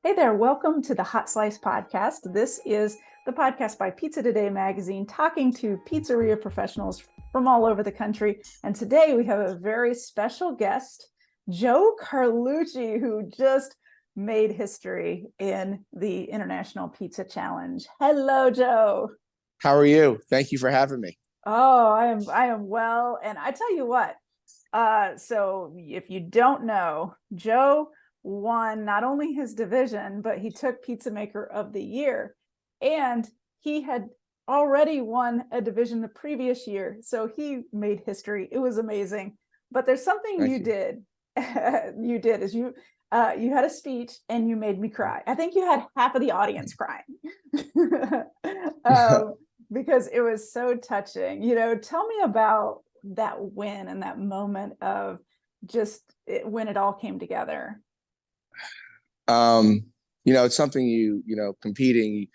Hey there, welcome to the Hot Slice Podcast. This is the podcast by Pizza Today magazine, talking to pizzeria professionals from all over the country. And today we have a very special guest, Joe Carlucci, who just made history in the International Pizza Challenge. Hello, Joe. How are you? Thank you for having me. Oh, I am well. And I tell you what, so if you don't know, Joe won not only his division, but he took Pizza Maker of the Year. And he had already won a division the previous year. So he made history. It was amazing. But there's something Thank you you. did. You did is you had a speech and you made me cry. I think you had half of the audience crying. um, because it was so touching. Tell me about that win and that moment of just when it all came together. Um, it's something competing,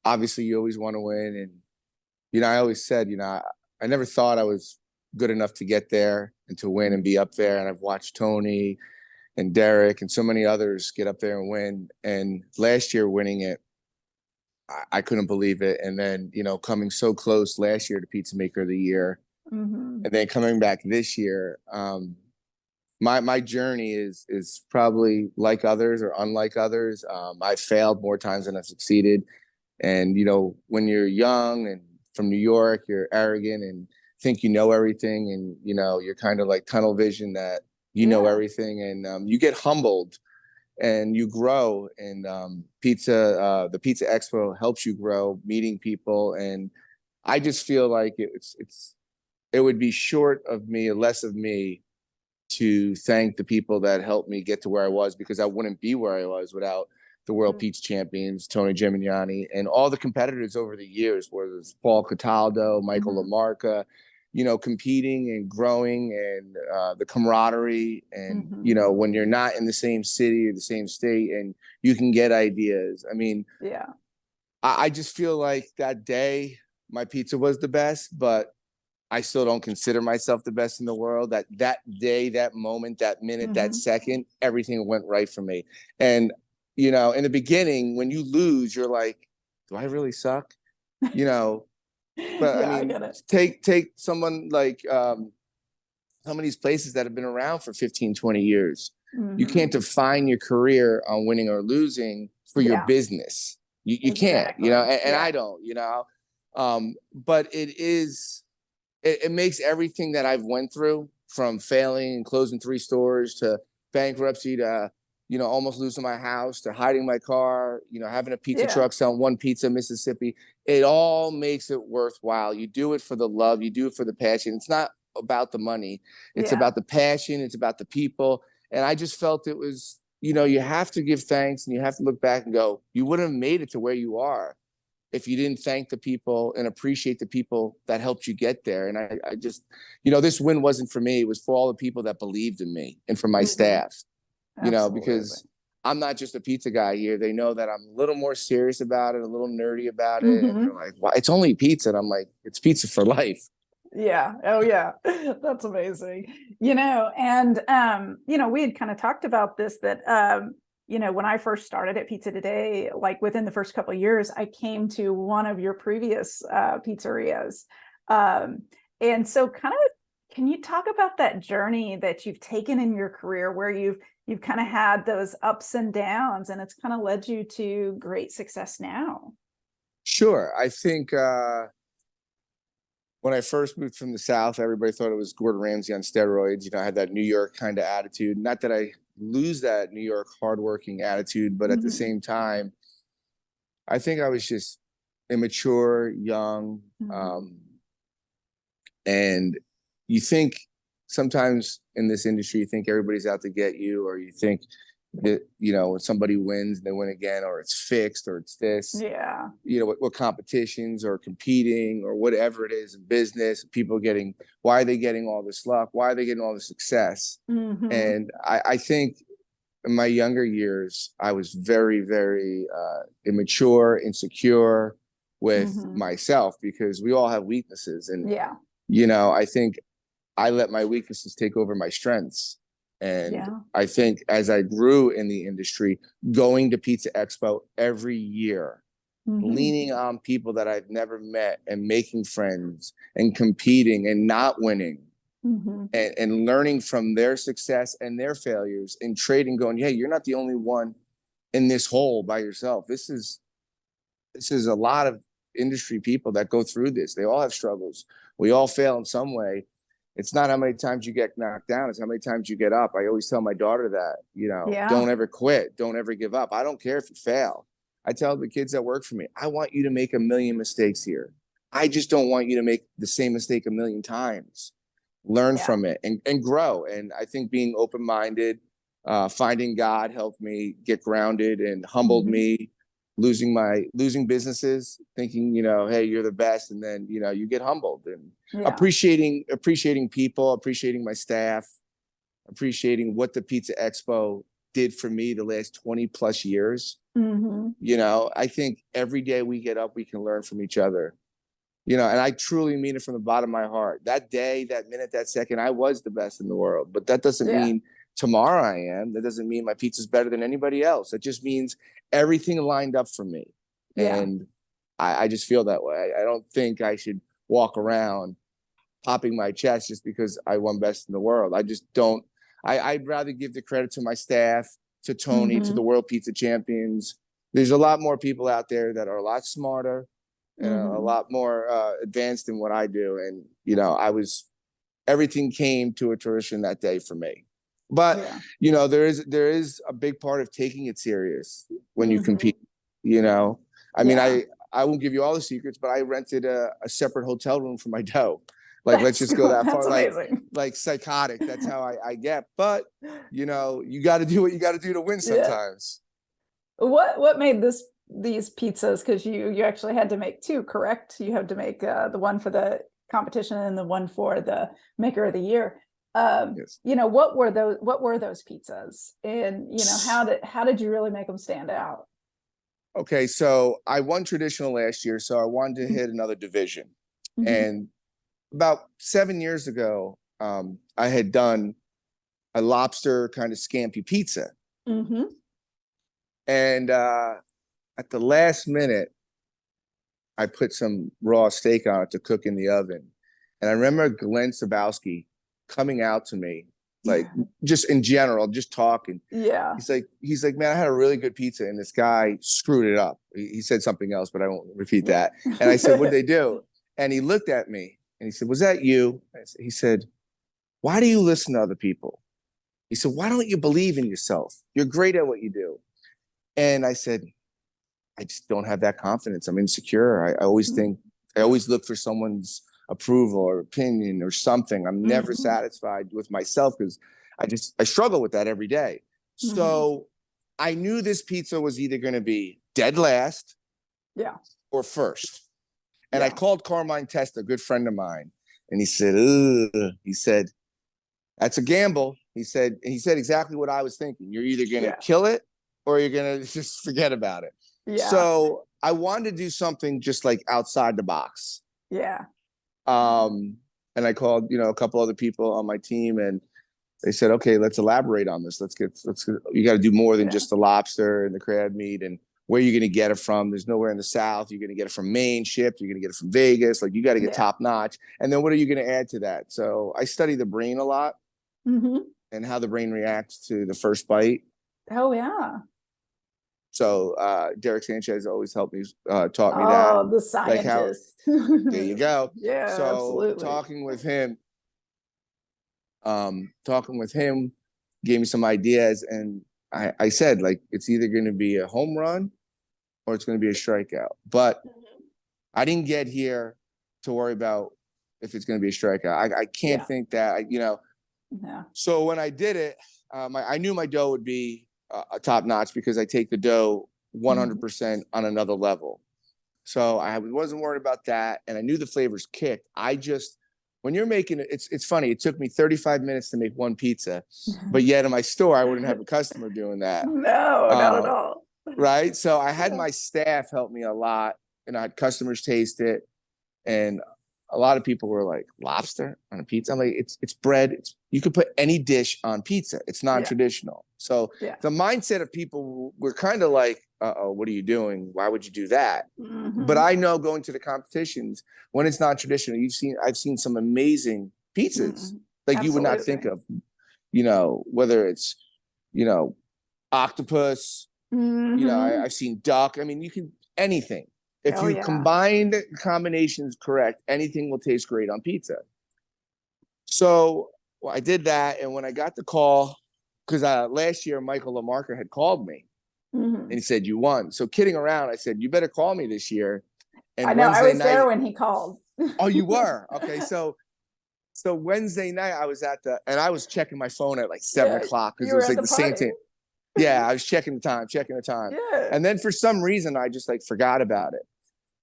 obviously you always want to win. And, I always said, I never thought I was good enough to get there and to win and be up there. And I've watched Tony and Derek and so many others get up there and win. And last year winning it, I couldn't believe it. And then, coming so close last year to Pizza Maker of the Year, Mm-hmm. and then coming back this year, my journey is probably like others or unlike others. I failed more times than I've succeeded. And, when you're young and from New York, you're arrogant and think you know everything. And, you're kind of like tunnel vision that you know Yeah. everything. And you get humbled and you grow. And the Pizza Expo helps you grow, meeting people. And I just feel like it would be short of me, or less of me, to thank the people that helped me get to where I was, because I wouldn't be where I was without the World Pizza Champions, Tony Gemignani, and all the competitors over the years, whether it's Paul Cataldo, Michael Mm-hmm. LaMarca, competing and growing, and the camaraderie. And, Mm-hmm. when you're not in the same city or the same state and you can get ideas. I mean, Yeah. I just feel like that day my pizza was the best, but I still don't consider myself the best in the world. That day, that moment, that minute, that Mm-hmm. second, everything went right for me. And, in the beginning, when you lose, you're like, do I really suck? You know, but I Yeah, I mean, get it. take someone like some of these places that have been around for 15, 20 years. You can't Mm-hmm. define your career on winning or losing for your Yeah, business. You can't, exactly. and Yeah. I don't, but it makes everything that I've went through, from failing and closing 3 stores to bankruptcy to, almost losing my house to hiding my car, having a pizza Yeah. truck selling one pizza in Mississippi. It all makes it worthwhile. You do it for the love. You do it for the passion. It's not about the money. It's Yeah. about the passion. It's about the people. And I just felt it was, you have to give thanks and you have to look back and go, you wouldn't have made it to where you are if you didn't thank the people and appreciate the people that helped you get there. And I just, this win wasn't for me. It was for all the people that believed in me and for my Mm-hmm. staff, Absolutely. because I'm not just a pizza guy here. They know that I'm a little more serious about it, a little nerdy about it. And they're Mm-hmm. like, well, it's only pizza. And I'm like, it's pizza for life. Yeah. Oh, yeah. That's amazing. We had kind of talked about this that when I first started at Pizza Today, like within the first couple of years, I came to one of your previous pizzerias. And so kind of can you talk about that journey that you've taken in your career where you've kind of had those ups and downs and it's kind of led you to great success now? Sure. I think when I first moved from the South, everybody thought it was Gordon Ramsay on steroids. I had that New York kind of attitude. Not that I lose that New York hardworking attitude, but at the Mm-hmm. same time, I think I was just immature, young, Mm-hmm. and you think sometimes in this industry, you think everybody's out to get you, or you think that when somebody wins, they win again, or it's fixed, or it's this. Yeah. What competitions or competing or whatever it is in business, people getting, why are they getting all this luck? Why are they getting all the success? Mm-hmm. And I think in my younger years, I was very, very immature, insecure with Mm-hmm. myself, because we all have weaknesses. And, Yeah. I think I let my weaknesses take over my strengths. And Yeah. I think as I grew in the industry, going to Pizza Expo every year, leaning on people that I've never met and making friends and competing and not winning, and learning from their success and their failures and trading, going, hey, you're not the only one in this hole by yourself. This is a lot of industry people that go through this. They all have struggles. We all fail in some way. It's not how many times you get knocked down, it's how many times you get up. I always tell my daughter that, you know, don't ever quit. Don't ever give up. I don't care if you fail. I tell the kids that work for me, I want you to make a million mistakes here. I just don't want you to make the same mistake a million times. Learn from it and grow. And I think being open-minded, finding God helped me get grounded and humbled me. Losing businesses, thinking, you know, hey, you're the best, and then, you know, you get humbled, and appreciating people, appreciating my staff, appreciating what the Pizza Expo did for me the last 20 plus years. You know, I think every day we get up, we can learn from each other, you know, and I truly mean it from the bottom of my heart. That day, that minute, that second, I was the best in the world, but that doesn't mean tomorrow I am. That doesn't mean my pizza's better than anybody else. It just means everything lined up for me. And I just feel that way. I don't think I should walk around popping my chest just because I won best in the world. I just don't. I'd rather give the credit to my staff, to Tony, to the World Pizza Champions. There's a lot more people out there that are a lot smarter and a lot more advanced in what I do. And, you know, everything came to a fruition that day for me. But, you know, there is a big part of taking it serious when you compete, you know. I mean, I won't give you all the secrets, but I rented a separate hotel room for my dough. Like, let's just go that far. Like psychotic. That's how I get. But, you know, you got to do what you got to do to win sometimes. What made these pizzas? Because you actually had to make two, correct? You had to make the one for the competition and the one for the Maker of the Year. You know, what were those pizzas, and, you know, how did you really make them stand out? Okay, so I won traditional last year, so I wanted to hit another division. And about 7 years ago, I had done a lobster kind of scampi pizza. And at the last minute, I put some raw steak on it to cook in the oven. And I remember Glenn Sabowski coming out to me, like, just in general, just talking. He's like, man, I had a really good pizza, and this guy screwed it up. He said something else, but I won't repeat that. And I said, what'd they do? And he looked at me and he said, was that you? He said, why do you listen to other people? He said, why don't you believe in yourself? You're great at what you do. And I said, I just don't have that confidence. I'm insecure. I always look for someone's approval or opinion or something. I'm never satisfied with myself because I struggle with that every day. So I knew this pizza was either going to be dead last or first. And I called Carmine Testa, a good friend of mine, and he said, ugh. He said, that's a gamble. He said exactly what I was thinking. You're either going to kill it or you're going to just forget about it. So I wanted to do something just like outside the box. And I called, you know, a couple other people on my team, and they said, okay, let's elaborate on this. You got to do more than just the lobster and the crab meat, and where you're going to get it from. There's nowhere in the South. You're going to get it from Maine shipped. You're going to get it from Vegas. Like, you got to get top notch. And then what are you going to add to that? So I study the brain a lot and how the brain reacts to the first bite. So Derek Sanchez always helped me, taught me that. Oh, the scientist. Like there you go. So absolutely. talking with him gave me some ideas, and I said, like, it's either going to be a home run or it's going to be a strikeout. But I didn't get here to worry about if it's going to be a strikeout. I can't think that, you know. So when I did it, I knew my dough would be a top notch because I take the dough 100% on another level. So I wasn't worried about that. And I knew the flavors kicked. When you're making it, it's funny. It took me 35 minutes to make one pizza, but yet in my store, I wouldn't have a customer doing that. No, not at all. Right. So I had my staff help me a lot, and I had customers taste it. And a lot of people were like, lobster on a pizza? I'm like, it's bread. You could put any dish on pizza. It's non-traditional. So the mindset of people were kind of like, uh-oh, what are you doing? Why would you do that? But I know going to the competitions, when it's non-traditional, I've seen some amazing pizzas like you would not think of, you know, whether it's, you know, octopus, you know, I've seen duck. I mean, you can, anything. If you combine the combinations correct, anything will taste great on pizza. So I did that. And when I got the call, because last year, Michael LaMarca had called me and he said, you won. So kidding around, I said, you better call me this year. And I know, Wednesday I was night, there when he called. Oh, you were? Okay. So Wednesday night I was and I was checking my phone at like 7 o'clock because it was like the same thing. Yeah, I was checking the time. Yeah. And then for some reason, I just like forgot about it.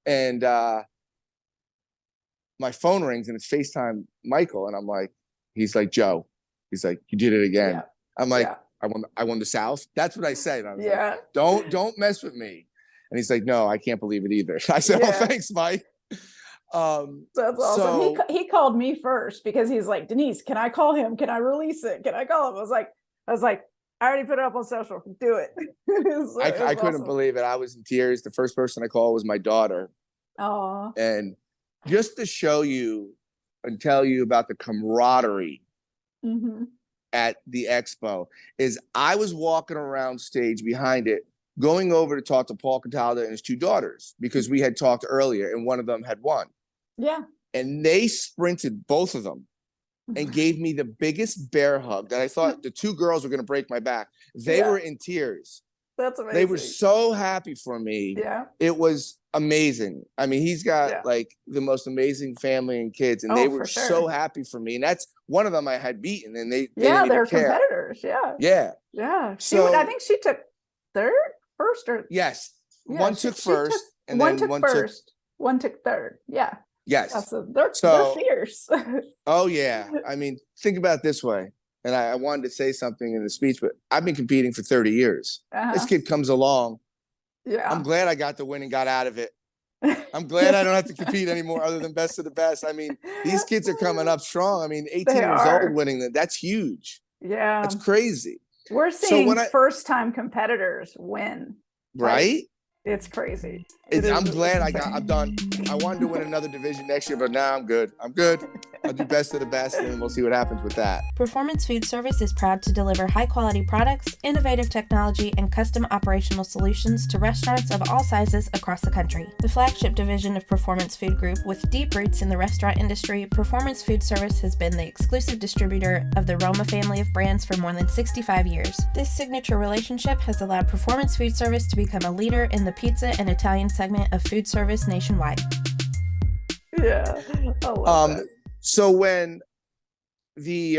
And my phone rings and it's FaceTime Michael. And I'm like, he's like, Joe. He's like, you did it again. Yeah. I'm like, I won the South. That's what I said. I was like, don't mess with me. And he's like, no, I can't believe it either. I said, oh, thanks, Mike. That's awesome. So, he called me first because he's like, Denise, can I call him? Can I release it? Can I call him? I was like, I already put it up on social. Do it. I couldn't believe it. I was in tears. The first person I called was my daughter. Oh. And just to show you and tell you about the camaraderie at the expo is I was walking around stage behind it, going over to talk to Paul Cataldo and his two daughters because we had talked earlier and one of them had won. Yeah. And they sprinted, both of them, and gave me the biggest bear hug that I thought the two girls were going to break my back. They were in tears. That's amazing. They were so happy for me. Yeah. It was amazing. I mean, he's got like the most amazing family and kids, and they were so happy for me. And that's one of them I had beaten, and they didn't they're even care. Competitors. Yeah. Yeah. Yeah. So I think she took first. Yes. One took first, and one then took first. One took third. Yeah. Yes. Yeah, so they're fierce. Oh, yeah. I mean, think about it this way. And I wanted to say something in the speech, but I've been competing for 30 years. This kid comes along. Yeah. I'm glad I got the win and got out of it. I'm glad I don't have to compete anymore other than best of the best. I mean, these kids are coming up strong. I mean, 18 years old winning that. That's huge. Yeah. That's crazy. We're seeing first-time competitors win. Right? It's crazy. I'm glad I'm done. I wanted to win another division next year, but now I'm good. I'll do best of the best, and we'll see what happens with that. Performance Food Service is proud to deliver high-quality products, innovative technology, and custom operational solutions to restaurants of all sizes across the country. The flagship division of Performance Food Group, with deep roots in the restaurant industry, Performance Food Service has been the exclusive distributor of the Roma family of brands for more than 65 years. This signature relationship has allowed Performance Food Service to become a leader in the pizza and Italian segment of food service nationwide. Yeah, I love that. So when the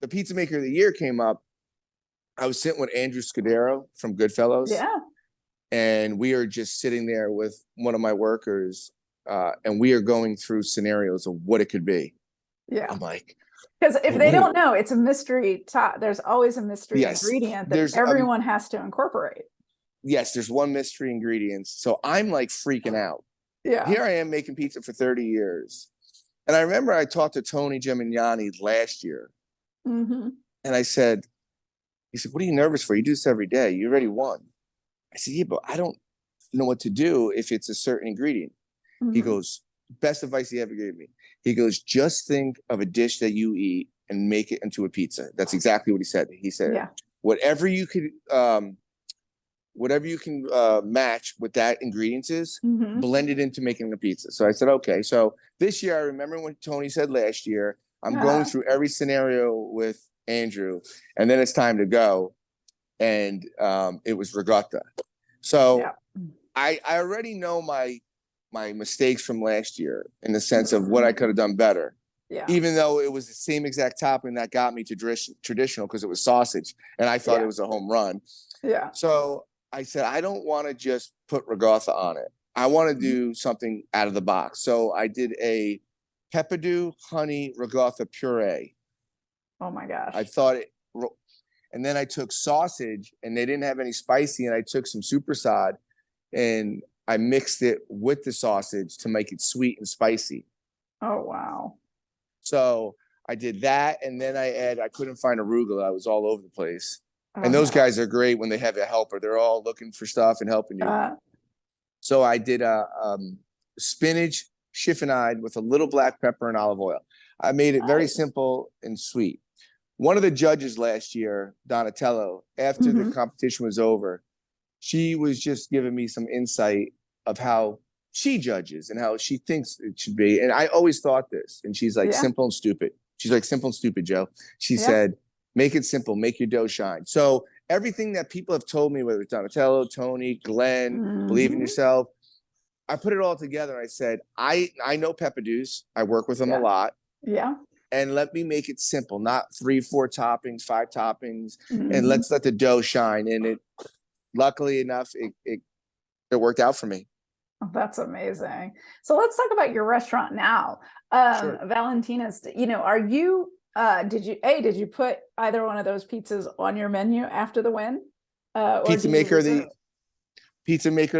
Pizza Maker of the Year came up, I was sitting with Andrew Scudero from Goodfellas. Yeah. And we are just sitting there with one of my workers, and we are going through scenarios of what it could be. Yeah. I'm like, because if they don't know, it's a mystery. There's always a mystery ingredient that everyone has to incorporate. Yes, there's one mystery ingredient. So I'm like freaking out. Yeah. Here I am making pizza for 30 years. And I remember I talked to Tony Gemignani last year. And I said, he said, what are you nervous for? You do this every day. You already won. I said, yeah, but I don't know what to do if it's a certain ingredient. He goes, best advice he ever gave me. He goes, just think of a dish that you eat and make it into a pizza. That's exactly what he said. He said, whatever you could, match what that ingredients is, blend it into making a pizza. So I said, okay. So this year, I remember when Tony said last year, I'm going through every scenario with Andrew, and then it's time to go. And it was regatta. So I already know my mistakes from last year in the sense of what I could have done better. Yeah. Even though it was the same exact topping that got me to traditional because it was sausage, and I thought it was a home run. Yeah. So I said, I don't want to just put regatta on it. I want to do something out of the box. So I did a pepperdew honey regatta puree. Oh my gosh. I thought it, and then I took sausage, and they didn't have any spicy, and I took some supersod, and I mixed it with the sausage to make it sweet and spicy. Oh, wow. So I did that, and then I couldn't find arugula. I was all over the place. Oh, And those no. guys are great when they have a helper. They're all looking for stuff and helping you. So I did a spinach chiffonade with a little black pepper and olive oil. I made it very Nice. simple and sweet. One of the judges last year, Donatello, after the competition was over, she was just giving me some insight of how she judges and how she thinks it should be. And I always thought this. And she's like, simple and stupid. She's like, simple and stupid, Joe. She said, make it simple, make your dough shine. So everything that people have told me, whether it's Donatello, Tony, Glenn, believe in yourself, I put it all together. And I said, I know Peppadews. I work with them a lot. Yeah. And let me make it simple, not 3, 4 toppings, 5 toppings, and let's let the dough shine. And it, luckily enough, it worked out for me. Oh, that's amazing. So let's talk about your restaurant now. Sure. Valentina's, you know, are you, did you put either one of those pizzas on your menu after the win? Pizza Maker of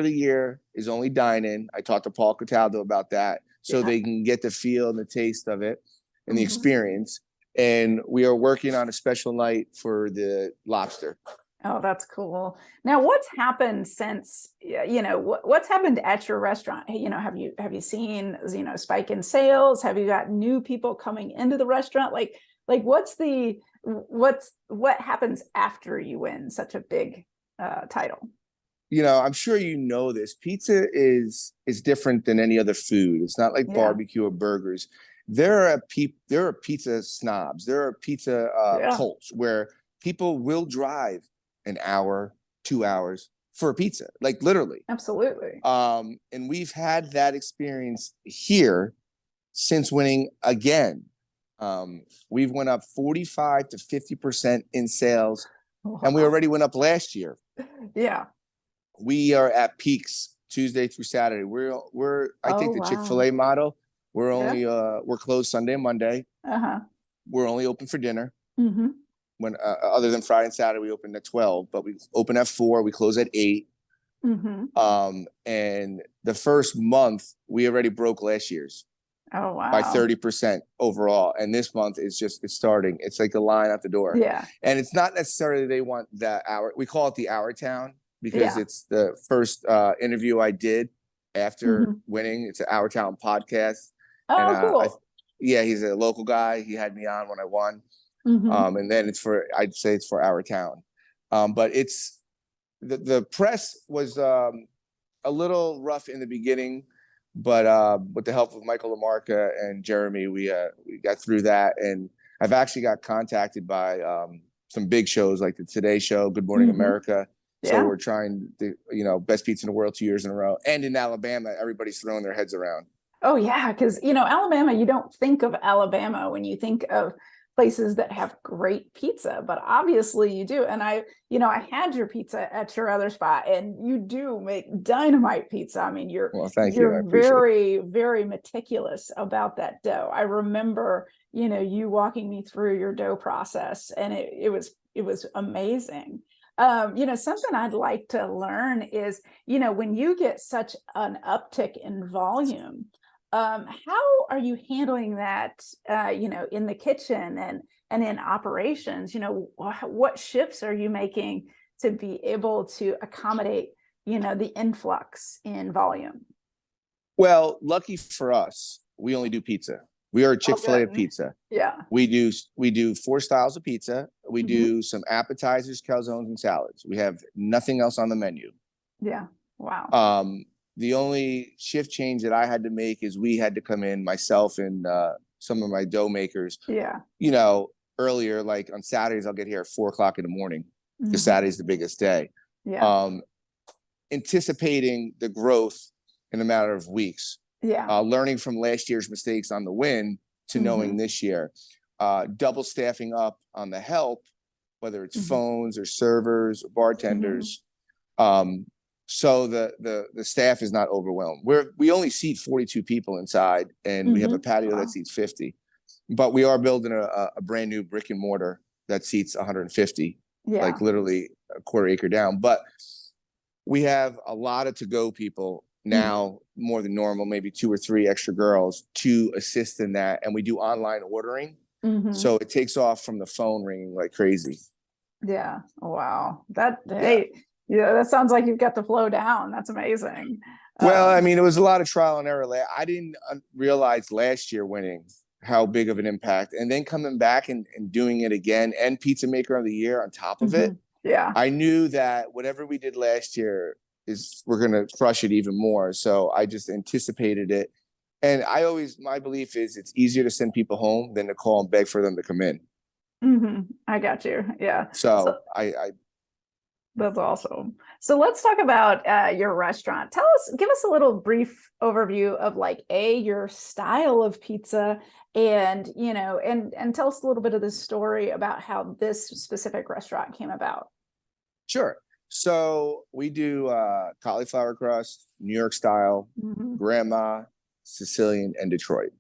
the Year is only dine-in. I talked to Paul Cataldo about that, so they can get the feel and the taste of it and the experience. And we are working on a special night for the lobster. Oh, that's cool. Now, what's happened since, you know, what's happened at your restaurant? You know, have you seen, you know, spike in sales? Have you got new people coming into the restaurant? Like what happens after you win such a big title? You know, I'm sure you know this. Pizza is different than any other food. It's not like barbecue or burgers. There are pizza snobs. There are pizza cults where people will drive an hour, 2 hours for a pizza, like literally. Absolutely. And we've had that experience here since winning again. We've went up 45 to 50% in sales, and we already went up last year. Yeah. We are at peaks Tuesday through Saturday. I think the Chick-fil-A model. We're only we're closed Sunday and Monday. We're only open for dinner. When other than Friday and Saturday, we open at 12, but we open at 4. We close at 8. And the first month, we already broke last year's. Oh, wow. By 30% overall. And this month it's starting. It's like a line out the door. Yeah. And it's not necessarily they want that hour. We call it the Hour Town because it's the first interview I did after winning. It's an Hour Town podcast. Oh, and, cool. He's a local guy. He had me on when I won. And then I'd say it's for Our Town. But it's the press was a little rough in the beginning, but with the help of Michael LaMarca and Jeremy, we got through that. And I've actually got contacted by some big shows like the Today Show, Good Morning America. So we're trying the, you know, best pizza in the world 2 years in a row. And in Alabama, everybody's throwing their heads around. Oh yeah, because you know, Alabama, you don't think of Alabama when you think of places that have great pizza, but obviously you do. And I had your pizza at your other spot, and you do make dynamite pizza. I mean, you're very, very meticulous about that dough. I remember, you know, you walking me through your dough process, and it was amazing. You know, something I'd like to learn is, you know, when you get such an uptick in volume, how are you handling that, you know, in the kitchen and in operations? You know, what shifts are you making to be able to accommodate, you know, the influx in volume? Well, lucky for us, we only do pizza. We are a Chick-fil-A of pizza. Yeah. We do 4 styles of pizza. We do some appetizers, calzones, and salads. We have nothing else on the menu. Yeah. Wow. The only shift change that I had to make is we had to come in, myself and some of my dough makers. Yeah. You know, earlier, like on Saturdays, I'll get here at 4:00 in the morning because Saturday's the biggest day. Yeah. Anticipating the growth in a matter of weeks. Yeah. Learning from last year's mistakes on the win to knowing this year. Double staffing up on the help, whether it's phones or servers or bartenders. So the staff is not overwhelmed. We only seat 42 people inside, and we have a patio that seats 50. But we are building a brand new brick and mortar that seats 150, like literally a quarter acre down. But we have a lot of to-go people now more than normal, maybe 2 or 3 extra girls to assist in that. And we do online ordering. So it takes off from the phone ringing like crazy. Yeah. Wow. Hey, yeah, that sounds like you've got the flow down. That's amazing. Well, I mean, it was a lot of trial and error. I didn't realize last year winning how big of an impact, and then coming back and doing it again, and Pizza Maker of the Year on top of it. Yeah. I knew that whatever we did last year we're going to crush it even more. So I just anticipated it. And my belief is it's easier to send people home than to call and beg for them to come in. I got you. Yeah. So That's awesome. So let's talk about your restaurant. Give us a little brief overview of your style of pizza, and and tell us a little bit of the story about how this specific restaurant came about. Sure. So we do cauliflower crust, New York style, grandma, Sicilian, and Detroit.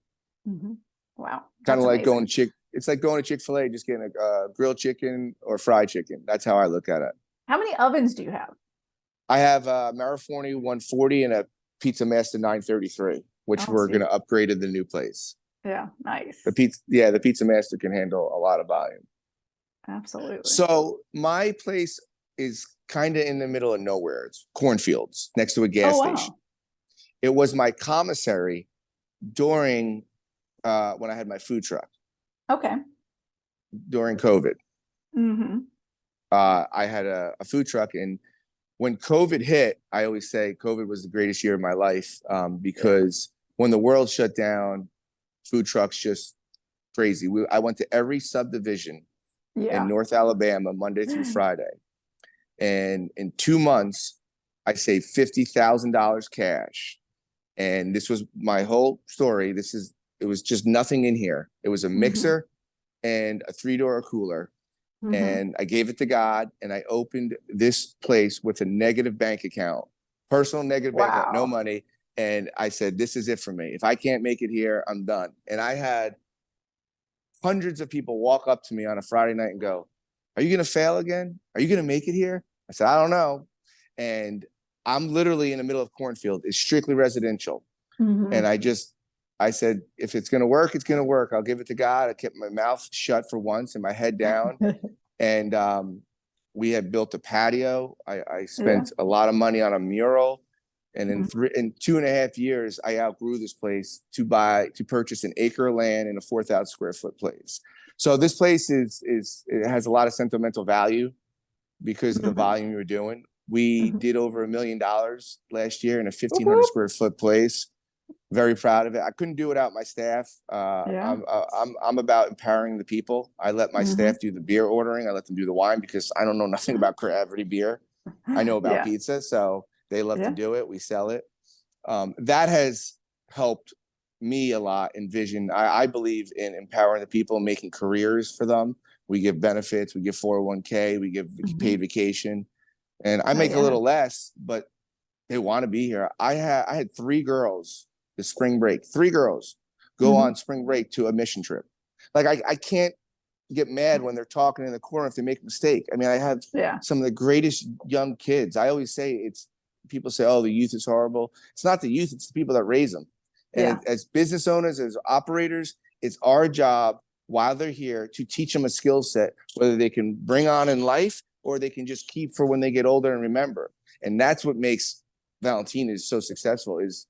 Wow. Kind of like going to it's like going to Chick-fil-A, just getting a grilled chicken or fried chicken. That's how I look at it. How many ovens do you have? I have a Mariforni 140 and a Pizza Master 933, which we're going to upgrade to the new place. Yeah, nice. The Pizza Master can handle a lot of volume. Absolutely. So my place is kind of in the middle of nowhere. It's cornfields next to a gas station. It was my commissary during when I had my food truck. Okay. During COVID. I had a food truck, and when COVID hit, I always say COVID was the greatest year of my life, because when the world shut down, food trucks just crazy. I went to every subdivision in North Alabama Monday through Friday, and in 2 months, I saved $50,000 cash. And this was my whole story. It was just nothing in here. It was a mixer and a 3-door cooler. And I gave it to God, and I opened this place with a negative bank account, personal negative bank account, no money. And I said, this is it for me. If I can't make it here, I'm done. And I had hundreds of people walk up to me on a Friday night and go, are you going to fail again? Are you going to make it here? I said, I don't know. And I'm literally in the middle of cornfield. It's strictly residential. And I said, if it's going to work, it's going to work. I'll give it to God. I kept my mouth shut for once and my head down. And we had built a patio. I spent a lot of money on a mural. And in 2.5 years, I outgrew this place to purchase an acre of land in a 4,000 square foot place. So this place it has a lot of sentimental value because of the volume we were doing. We did over $1 million last year in a 1,500 square foot place. Very proud of it. I couldn't do it without my staff. I'm about empowering the people. I let my staff do the beer ordering. I let them do the wine because I don't know nothing about gravity beer. I know about pizza, so they love to do it. We sell it. That has helped me a lot in vision. I believe in empowering the people and making careers for them. We give benefits. We give 401k. We give paid vacation. And I make a little less, but they want to be here. I had 3 girls the spring break. 3 girls go on spring break to a mission trip. I can't get mad when they're talking in the corner if they make a mistake. I mean, I have some of the greatest young kids. I always say people say, oh, the youth is horrible. It's not the youth, it's the people that raise them. And as business owners, as operators, it's our job while they're here to teach them a skill set, whether they can bring on in life or they can just keep for when they get older and remember. And that's what makes Valentina so successful, is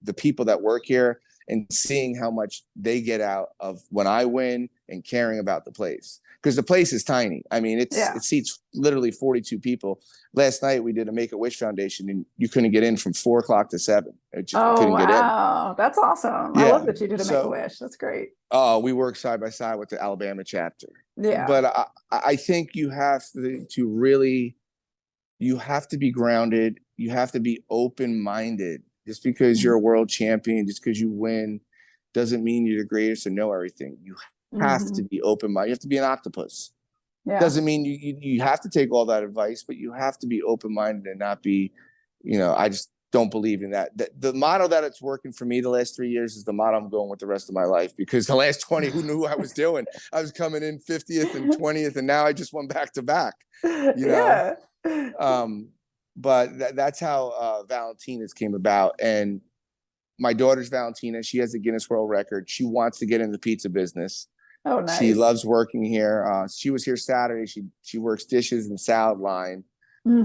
the people that work here and seeing how much they get out of when I win and caring about the place. Because the place is tiny. I mean, it seats literally 42 people. Last night we did a Make-A-Wish Foundation and you couldn't get in from 4 o'clock to 7. Couldn't get in. That's awesome. I love that you did a Make-A-Wish. That's great. Oh, we work side by side with the Alabama chapter. Yeah. But I think you have to really, you have to be grounded. You have to be open-minded. Just because you're a world champion, just because you win, doesn't mean you're the greatest or know everything. You have to be open-minded. You have to be an octopus. Doesn't mean you have to take all that advice, but you have to be open-minded and not be, I just don't believe in that. The motto that it's working for me the last 3 years is the motto I'm going with the rest of my life, because the last 20, who knew what I was doing? I was coming in 50th and 20th, and now I just went back to back, but that's how Valentina's came about. And my daughter's Valentina. She has a Guinness World Record. She wants to get in the pizza business. Oh, nice. She loves working here. She was here Saturday. She works dishes and salad line.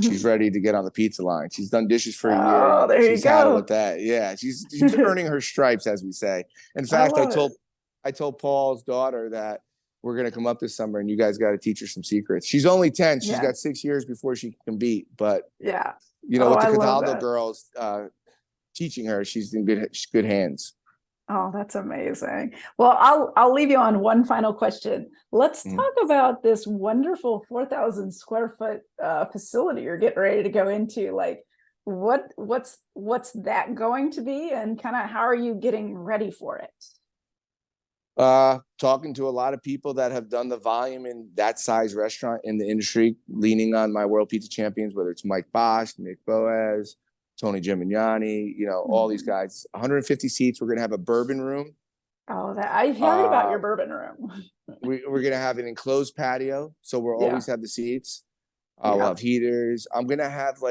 She's ready to get on the pizza line. She's done dishes for a year. Oh, there you She's had it go. with that. Yeah, she's earning her stripes, as we say. In fact, I told Paul's daughter that we're gonna come up this summer, and you guys got to teach her some secrets. She's only 10. She's got 6 years before she can compete. But yeah, you know, with the Cataldo girls teaching her, she's in good hands. Oh, that's amazing. Well, I'll leave you on one final question. Let's talk about this wonderful 4,000 square foot facility you're getting ready to go into. Like, what's that going to be, and kind of how are you getting ready for it? Talking to a lot of people that have done the volume in that size restaurant in the industry, leaning on my World Pizza Champions, whether it's Mike Bosch, Nick Boaz, Tony Gemignani, you know, all these guys. 150 seats. We're going to have a bourbon room. Oh, I heard about your bourbon room. We're going to have an enclosed patio, so we'll always have the seats. We'll have heaters. I'm going to have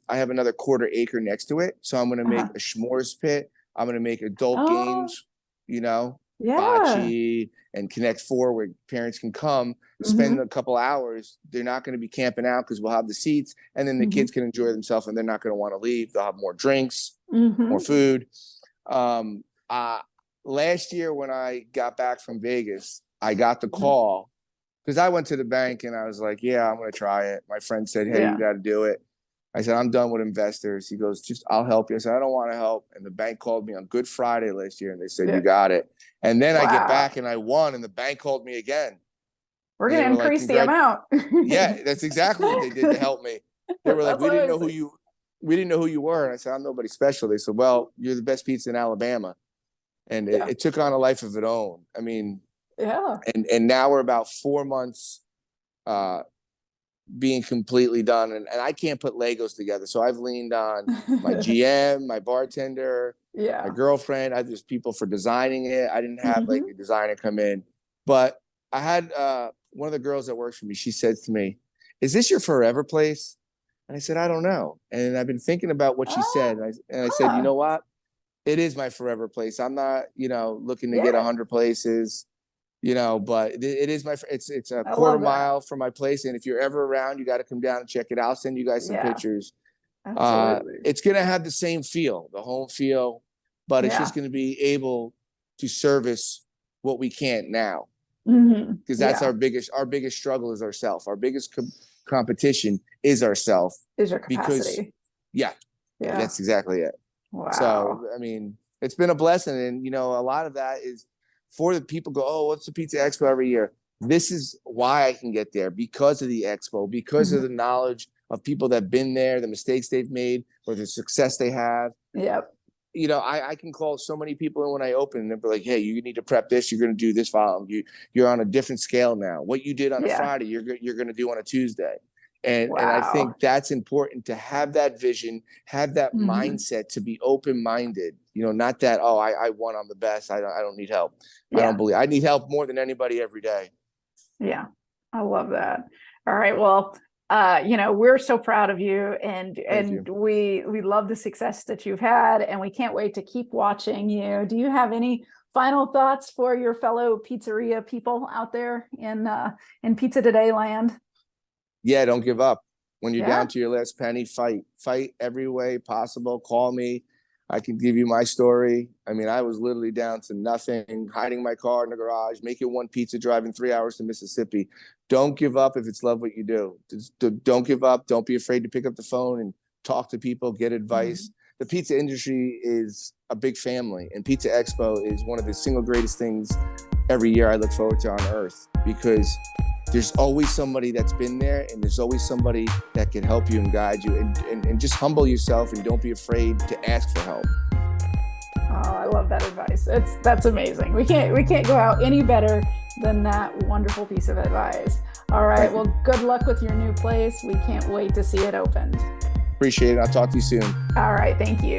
I have another 1/4 acre next to it, so I'm going to make a s'mores pit. I'm going to make adult games, you know, bocce and Connect Four, where parents can come spend a couple hours. They're not going to be camping out because we'll have the seats, and then the kids can enjoy themselves, and they're not going to want to leave. They'll have more drinks, more food. Last year when I got back from Vegas, I got the call because I went to the bank and I was like, yeah, I'm going to try it. My friend said, hey, you got to do it. I said, I'm done with investors. He goes, I'll help you. I said, I don't want to help. And the bank called me on Good Friday last year and they said, you got it. And then I get back and I won, and the bank called me again. We're going to increase the amount. Yeah, that's exactly what they did to help me. They were like, we didn't know who you were. And I said, I'm nobody special. They said, well, you're the best pizza in Alabama. And it took on a life of its own. I mean, and now we're about 4 months being completely done. And I can't put Legos together. So I've leaned on my GM, my bartender, my girlfriend. I have just people for designing it. I didn't have like a designer come in. But I had one of the girls that works for me. She said to me, is this your forever place? And I said, I don't know. And I've been thinking about what she said. And I said, you know what? It is my forever place. I'm not, you know, looking to get 100 places, you know, but it is it's a 1/4 mile from my place. And if you're ever around, you got to come down and check it out. I'll send you guys some pictures. It's going to have the same feel, the home feel, but it's just going to be able to service what we can't now. Because that's our biggest struggle is ourself. Our biggest competition is ourself. Is your capacity. Because, that's exactly it. Wow. So, I mean, it's been a blessing. And, you know, a lot of that is for the people go, oh, what's the Pizza Expo every year? This is why I can get there, because of the expo, because of the knowledge of people that have been there, the mistakes they've made, or the success they have. Yep. You know, I can call so many people in when I open and they'll be like, hey, you need to prep this. You're going to do this volume. You're on a different scale now. What you did on a Friday, you're going to do on a Tuesday. And I think that's important to have that vision, have that mindset, to be open-minded, you know, not that, oh, I won, I'm the best. I don't need help. I need help more than anybody every day. Yeah. I love that. All right. Well, you know, we're so proud of you, and we love the success that you've had, and we can't wait to keep watching you. Do you have any final thoughts for your fellow pizzeria people out there in Pizza Today land? Yeah, don't give up. When you're down to your last penny, fight every way possible. Call me. I can give you my story. I mean, I was literally down to nothing, hiding my car in the garage, making one pizza, driving 3 hours to Mississippi. Don't give up if it's love what you do. Just don't give up. Don't be afraid to pick up the phone and talk to people, get advice. The pizza industry is a big family, and Pizza Expo is one of the single greatest things every year I look forward to on earth, because there's always somebody that's been there, and there's always somebody that can help you and guide you, and just humble yourself and don't be afraid to ask for help. Oh, I love that advice. That's amazing. We can't go out any better than that wonderful piece of advice. All right. Well, good luck with your new place. We can't wait to see it opened. Appreciate it. I'll talk to you soon. All right. Thank you.